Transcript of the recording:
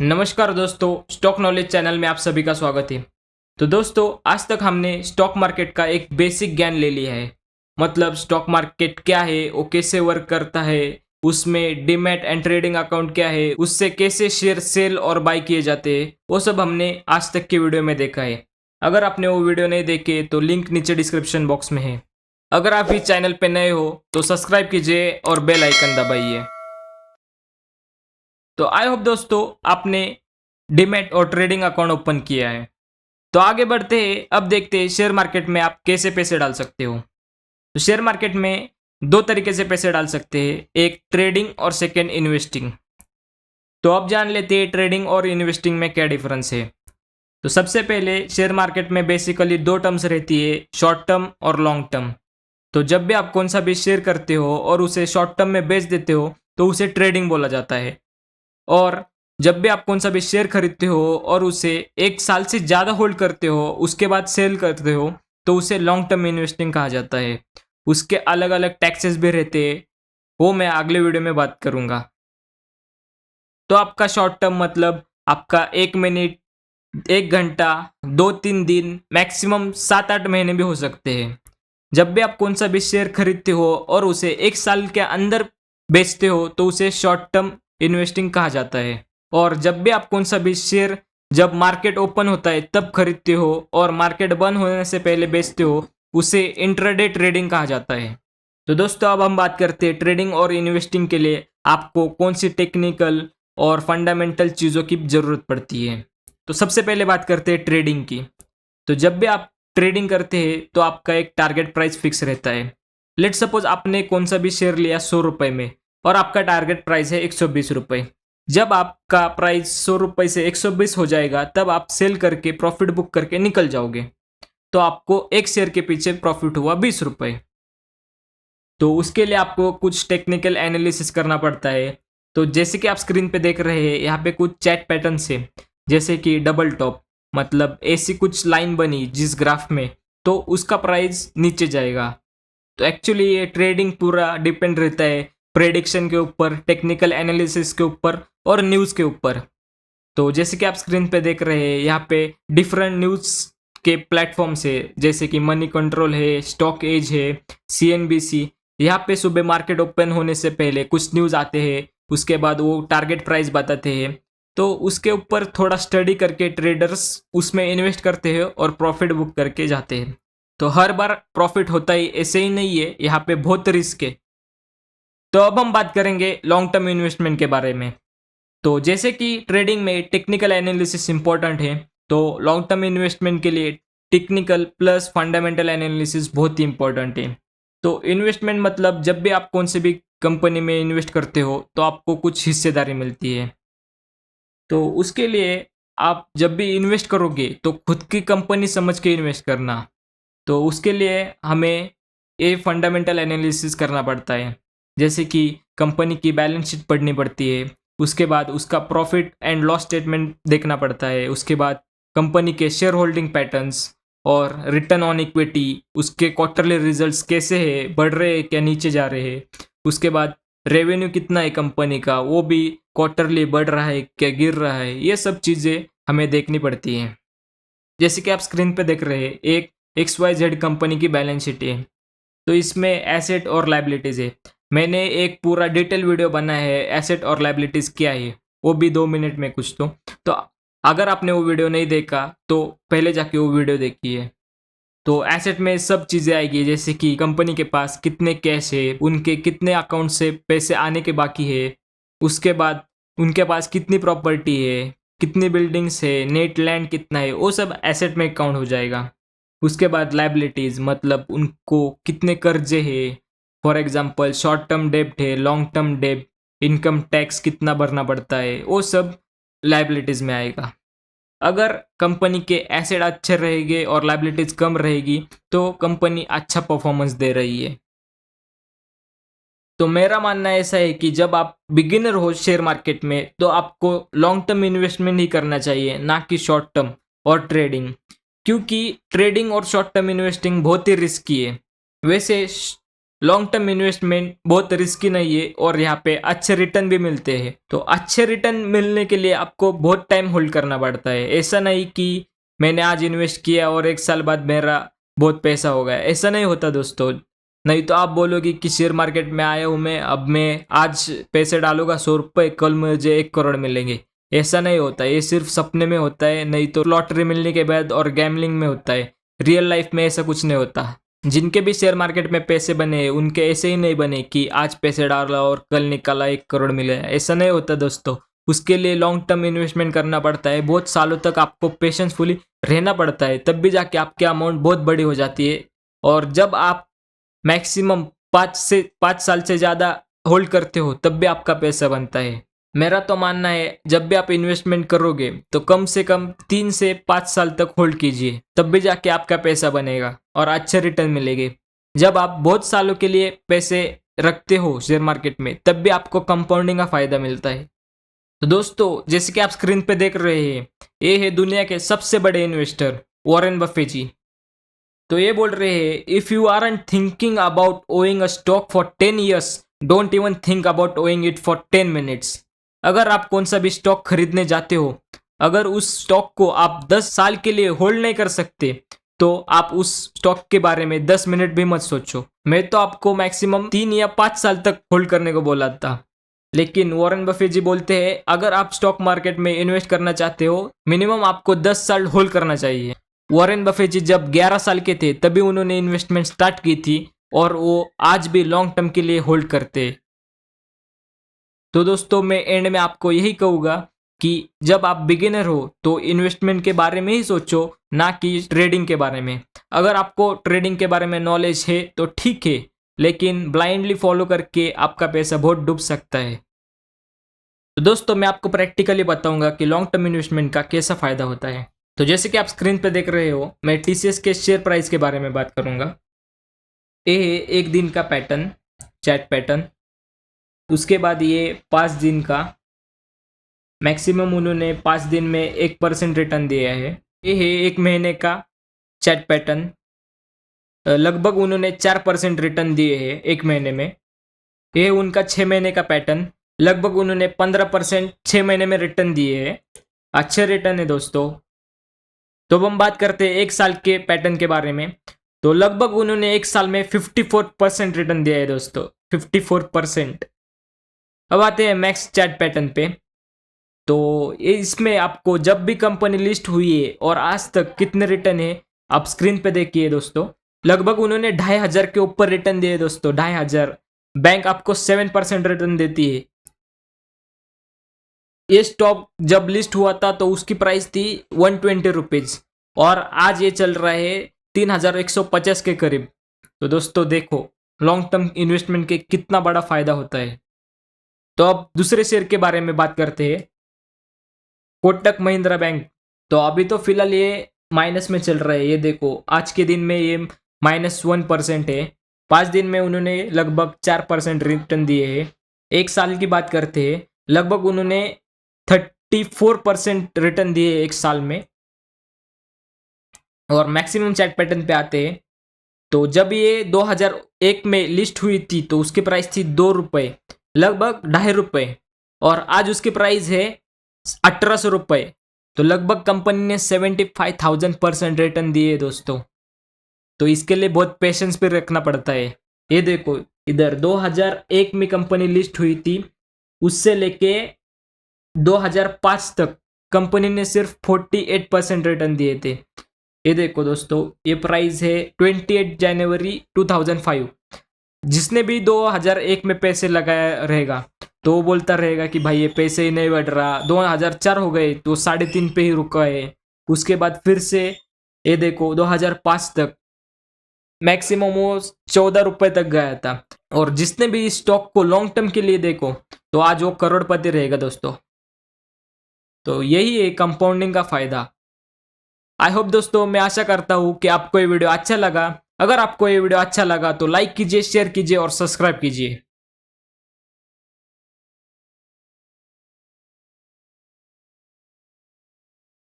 नमस्कार दोस्तों, stock knowledge channel में आप सभी का स्वागत है। तो दोस्तों, आज तक हमने स्टॉक मार्केट का एक बेसिक ज्ञान ले लिया है। मतलब स्टॉक मार्केट क्या है, वो कैसे वर्क करता है, उसमें डीमैट एंड ट्रेडिंग अकाउंट क्या है, उससे कैसे शेयर सेल और बाय किए जाते हैं, वो सब हमने आज तक के वीडियो में देखा है। अगर आपने वो वीडियो नहीं देखे तो लिंक नीचे डिस्क्रिप्शन बॉक्स में है। अगर आप इस चैनल पर नए हो तो सब्सक्राइब कीजिए और बेल आइकन दबाइए। तो आई होप दोस्तों आपने डीमैट और ट्रेडिंग अकाउंट ओपन किया है। तो आगे बढ़ते हैं, अब देखते हैं शेयर मार्केट में आप कैसे पैसे डाल सकते हो। तो शेयर मार्केट में दो तरीके से पैसे डाल सकते हैं, एक ट्रेडिंग और सेकंड इन्वेस्टिंग। तो अब जान लेते हैं ट्रेडिंग और इन्वेस्टिंग में क्या डिफरेंस है। तो सबसे पहले शेयर मार्केट में बेसिकली दो टर्म्स रहती है, शॉर्ट टर्म और लॉन्ग टर्म। तो जब भी आप कौन सा भी शेयर करते हो और उसे शॉर्ट टर्म में बेच देते हो तो उसे ट्रेडिंग बोला जाता है। और जब भी आप कौन सा भी शेयर खरीदते हो और उसे एक साल से ज़्यादा होल्ड करते हो, उसके बाद सेल करते हो, तो उसे लॉन्ग टर्म इन्वेस्टिंग कहा जाता है। उसके अलग अलग टैक्सेस भी रहते हैं, वो मैं अगले वीडियो में बात करूँगा। तो आपका शॉर्ट टर्म मतलब आपका 1 मिनट, 1 घंटा, 2-3 दिन, मैक्सिमम 7-8 महीने भी हो सकते हैं। जब भी आप कौन सा भी शेयर खरीदते हो और उसे एक साल के अंदर बेचते हो तो उसे शॉर्ट टर्म इन्वेस्टिंग कहा जाता है। और जब भी आप कौन सा भी शेयर जब मार्केट ओपन होता है तब खरीदते हो और मार्केट बंद होने से पहले बेचते हो, उसे इंट्राडे ट्रेडिंग कहा जाता है। तो दोस्तों, अब हम बात करते हैं ट्रेडिंग और इन्वेस्टिंग के लिए आपको कौन सी टेक्निकल और फंडामेंटल चीज़ों की ज़रूरत पड़ती है। तो सबसे पहले बात करते हैं ट्रेडिंग की। तो जब भी आप ट्रेडिंग करते हैं तो आपका एक टारगेट प्राइस फिक्स रहता है। लेट सपोज आपने कौन सा भी शेयर लिया 100 रुपये में और आपका टारगेट प्राइस है 120 रुपये। जब आपका प्राइस 100 रुपये से 120 हो जाएगा तब आप सेल करके प्रॉफिट बुक करके निकल जाओगे। तो आपको एक शेयर के पीछे प्रॉफिट हुआ 20 रुपये। तो उसके लिए आपको कुछ टेक्निकल एनालिसिस करना पड़ता है। तो जैसे कि आप स्क्रीन पे देख रहे हैं, यहाँ पे कुछ चैट पैटर्न्स है, जैसे कि डबल टॉप, मतलब ऐसी कुछ लाइन बनी जिस ग्राफ में, तो उसका प्राइस नीचे जाएगा। तो एक्चुअली ये ट्रेडिंग पूरा डिपेंड रहता है प्रेडिक्शन के ऊपर, टेक्निकल एनालिसिस के ऊपर और न्यूज़ के ऊपर। तो जैसे कि आप स्क्रीन पे देख रहे हैं, यहाँ पे डिफरेंट न्यूज़ के प्लेटफॉर्म्स है, जैसे कि मनी कंट्रोल है, स्टॉक एज है, CNBC। यहाँ पे सुबह मार्केट ओपन होने से पहले कुछ न्यूज़ आते हैं, उसके बाद वो टारगेट प्राइस बताते हैं। तो उसके ऊपर थोड़ा स्टडी करके ट्रेडर्स उसमें इन्वेस्ट करते हैं और प्रॉफिट बुक करके जाते हैं। तो हर बार प्रॉफिट होता ही ऐसे ही नहीं है, यहाँ पे बहुत रिस्क है। तो अब हम बात करेंगे लॉन्ग टर्म इन्वेस्टमेंट के बारे में। तो जैसे कि ट्रेडिंग में टेक्निकल एनालिसिस इंपॉर्टेंट है, तो लॉन्ग टर्म इन्वेस्टमेंट के लिए टेक्निकल प्लस फंडामेंटल एनालिसिस बहुत ही इंपॉर्टेंट है। तो इन्वेस्टमेंट मतलब जब भी आप कौन से भी कंपनी में इन्वेस्ट करते हो तो आपको कुछ हिस्सेदारी मिलती है। तो उसके लिए आप जब भी इन्वेस्ट करोगे तो खुद की कंपनी समझ के इन्वेस्ट करना। तो उसके लिए हमें ये फंडामेंटल एनालिसिस करना पड़ता है, जैसे कि कंपनी की बैलेंस शीट पढ़नी पड़ती है, उसके बाद उसका प्रॉफिट एंड लॉस स्टेटमेंट देखना पड़ता है, उसके बाद कंपनी के शेयर होल्डिंग पैटर्न्स और रिटर्न ऑन इक्विटी, उसके क्वार्टरली रिजल्ट्स कैसे हैं, बढ़ रहे हैं क्या नीचे जा रहे हैं, उसके बाद रेवेन्यू कितना है कंपनी का, वो भी क्वार्टरली बढ़ रहा है क्या गिर रहा है, ये सब चीज़ें हमें देखनी पड़ती हैं। जैसे कि आप स्क्रीन पे देख रहे हैं, एक XYZ कंपनी की बैलेंस शीट है। तो इसमें एसेट और लायबिलिटीज़ है। मैंने एक पूरा डिटेल वीडियो बनाया है एसेट और लायबिलिटीज़ क्या है, वो भी 2 मिनट में कुछ। तो अगर आपने वो वीडियो नहीं देखा तो पहले जाके वो वीडियो देखिए। तो एसेट में सब चीज़ें आएगी, जैसे कि कंपनी के पास कितने कैश है, उनके कितने अकाउंट से पैसे आने के बाकी है, उसके बाद उनके पास कितनी प्रॉपर्टी है, कितनी बिल्डिंग्स है, नेट लैंड कितना है, वो सब एसेट में काउंट हो जाएगा। उसके बाद लायबिलिटीज़ मतलब उनको कितने कर्जे हैं, फॉर एग्जांपल शॉर्ट टर्म डेब्ट है, लॉन्ग टर्म डेब्ट, इनकम टैक्स कितना भरना पड़ता है, वो सब लायबिलिटीज़ में आएगा। अगर कंपनी के एसेट अच्छे रहेंगे और लायबिलिटीज़ कम रहेगी तो कंपनी अच्छा परफॉर्मेंस दे रही है। तो मेरा मानना ऐसा है कि जब आप बिगिनर हो शेयर मार्केट में तो आपको लॉन्ग टर्म इन्वेस्टमेंट ही करना चाहिए, ना कि शॉर्ट टर्म और ट्रेडिंग। क्योंकि ट्रेडिंग और शॉर्ट टर्म इन्वेस्टिंग बहुत ही रिस्की है। वैसे लॉन्ग टर्म इन्वेस्टमेंट बहुत रिस्की नहीं है और यहाँ पे अच्छे रिटर्न भी मिलते हैं। तो अच्छे रिटर्न मिलने के लिए आपको बहुत टाइम होल्ड करना पड़ता है। ऐसा नहीं कि मैंने आज इन्वेस्ट किया और 1 साल बाद मेरा बहुत पैसा हो गया, ऐसा नहीं होता दोस्तों। नहीं तो आप बोलोगे कि शेयर मार्केट में आया हूँ मैं, अब मैं आज पैसे डालूंगा 100 रुपये, कल मुझे 1 करोड़ मिलेंगे। ऐसा नहीं होता, ये सिर्फ सपने में होता है, नहीं तो लॉटरी मिलने के बाद और गैमलिंग में होता है। रियल लाइफ में ऐसा कुछ नहीं होता। जिनके भी शेयर मार्केट में पैसे बने उनके ऐसे ही नहीं बने कि आज पैसे डाला और कल निकाला 1 करोड़ मिले, ऐसा नहीं होता दोस्तों। उसके लिए लॉन्ग टर्म इन्वेस्टमेंट करना पड़ता है, बहुत सालों तक आपको पेशेंसफुली रहना पड़ता है, तब भी जाके आपकी अमाउंट बहुत बड़ी हो जाती है। और जब आप मैक्सिमम 5 साल से ज़्यादा होल्ड करते हो तब भी आपका पैसा बनता है। मेरा तो मानना है जब भी आप इन्वेस्टमेंट करोगे तो कम से कम 3 से 5 साल तक होल्ड कीजिए, तब भी जाके आपका पैसा बनेगा और अच्छे रिटर्न मिलेंगे। जब आप बहुत सालों के लिए पैसे रखते हो शेयर मार्केट में तब भी आपको कंपाउंडिंग का फायदा मिलता है। तो दोस्तों, जैसे कि आप स्क्रीन पे देख रहे हैं, ये है दुनिया के सबसे बड़े इन्वेस्टर वॉरेन बफे जी। तो ये बोल रहे हैं, if you aren't thinking about owing a stock for 10 years, don't even think about owing it for 10 minutes. अगर आप कौन सा भी स्टॉक खरीदने जाते हो, अगर उस स्टॉक को आप 10 साल के लिए होल्ड नहीं कर सकते तो आप उस स्टॉक के बारे में 10 मिनट भी मत सोचो। मैं तो आपको मैक्सिमम 3 या 5 साल तक होल्ड करने को बोला था, लेकिन वॉरेन बफेट जी बोलते हैं अगर आप स्टॉक मार्केट में इन्वेस्ट करना चाहते हो मिनिमम आपको 10 साल होल्ड करना चाहिए। वॉरेन बफेट जी जब 11 साल के थे तभी उन्होंने इन्वेस्टमेंट स्टार्ट की थी और वो आज भी लॉन्ग टर्म के लिए होल्ड करते हैं। तो दोस्तों, मैं एंड में आपको यही कहूँगा कि जब आप बिगिनर हो तो इन्वेस्टमेंट के बारे में ही सोचो, ना कि ट्रेडिंग के बारे में। अगर आपको ट्रेडिंग के बारे में नॉलेज है तो ठीक है, लेकिन ब्लाइंडली फॉलो करके आपका पैसा बहुत डूब सकता है। तो दोस्तों, मैं आपको प्रैक्टिकली बताऊंगा कि लॉन्ग टर्म इन्वेस्टमेंट का कैसा फ़ायदा होता है। तो जैसे कि आप स्क्रीन पे देख रहे हो, मैं टीसीएस के शेयर प्राइस के बारे में बात करूंगा। ये है एक दिन का पैटर्न, चैट पैटर्न। उसके बाद ये 5 दिन का, मैक्सिमम उन्होंने 5 दिन में 1% रिटर्न दिया है। ये है 1 महीने का चैट पैटर्न, लगभग उन्होंने 4% रिटर्न दिए हैं 1 महीने में। ये उनका 6 महीने का पैटर्न, लगभग उन्होंने 15% 6 महीने में रिटर्न दिए हैं। अच्छे रिटर्न है दोस्तों। तो अब हम बात करते हैं 1 साल के पैटर्न के बारे में। तो लगभग उन्होंने 1 साल में 54% रिटर्न दिया है दोस्तों, 54%। अब आते हैं मैक्स चैट पैटर्न पे। तो इसमें आपको जब भी कंपनी लिस्ट हुई है और आज तक कितने रिटर्न है आप स्क्रीन पे देखिए दोस्तों। लगभग उन्होंने 2500 के ऊपर रिटर्न दिए दोस्तों, 2500। बैंक आपको 7% रिटर्न देती है। ये स्टॉक जब लिस्ट हुआ था तो उसकी प्राइस थी 120 रुपीज और आज ये चल रहा है 3150 के करीब। तो दोस्तों देखो, लॉन्ग टर्म इन्वेस्टमेंट के कितना बड़ा फायदा होता है। तो अब दूसरे शेयर के बारे में बात करते हैं, कोटक महिंद्रा बैंक। तो अभी तो फिलहाल ये माइनस में चल रहा है। ये देखो, आज के दिन में ये -1% है। 5 दिन में उन्होंने लगभग 4% रिटर्न दिए हैं। 1 साल की बात करते हैं, लगभग उन्होंने 34% रिटर्न दिए 1 साल में। और मैक्सिमम चैट पैटर्न पे आते हैं, तो जब ये 2001 में लिस्ट हुई थी तो उसकी प्राइस थी 2 रुपये, लगभग 2.5 रुपये, और आज उसकी प्राइस है 1800 रुपये। तो लगभग कंपनी ने 75,000% रिटर्न दिए दोस्तों। तो इसके लिए बहुत पेशेंस भी रखना पड़ता है। ये देखो, इधर 2001 में कंपनी लिस्ट हुई थी, उससे लेके 2005 तक कंपनी ने सिर्फ 48% रिटर्न दिए थे। ये देखो दोस्तों, ये प्राइस है 28 जनवरी 2005। जिसने भी 2001 में पैसे लगाया रहेगा तो वो बोलता रहेगा कि भाई ये पैसे ही नहीं बढ़ रहा। 2004 हो गए तो 3.5 पे ही रुका है। उसके बाद फिर से ये देखो 2005 तक मैक्सिमम वो 14 रुपये तक गया था। और जिसने भी इस स्टॉक को लॉन्ग टर्म के लिए देखो तो आज वो करोड़पति रहेगा दोस्तों। तो यही है कंपाउंडिंग का फायदा। आई होप दोस्तों, मैं आशा करता हूँ कि आपको ये वीडियो अच्छा लगा। अगर आपको ये वीडियो अच्छा लगा तो लाइक कीजिए, शेयर कीजिए और सब्सक्राइब कीजिए।